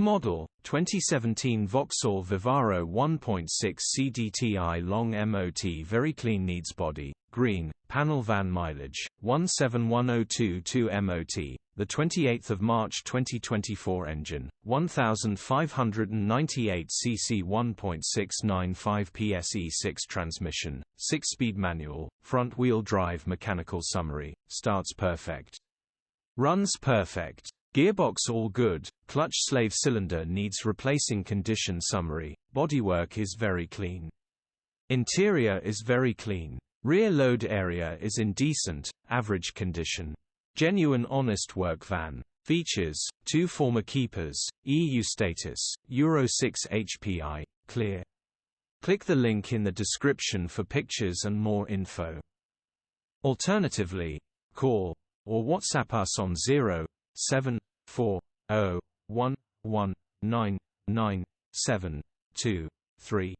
model, 2017 VAUXHALL Vivaro 1.6 Cdti long MOT very clean needs body, green, panel van mileage, 171022 MOT, the 28th of March 2024 engine, 1598 cc 1.695 PSE6 transmission, 6-speed manual, front-wheel drive mechanical summary, starts perfect. Runs perfect. Gearbox all good, clutch slave cylinder needs replacing condition summary, bodywork is very clean. Interior is very clean. Rear load area is in decent, average condition. Genuine honest work van. Features, 2 former keepers, EU status, Euro 6 HPI, clear. Click the link in the description for pictures and more info. Alternatively, call or WhatsApp us on 07401199723.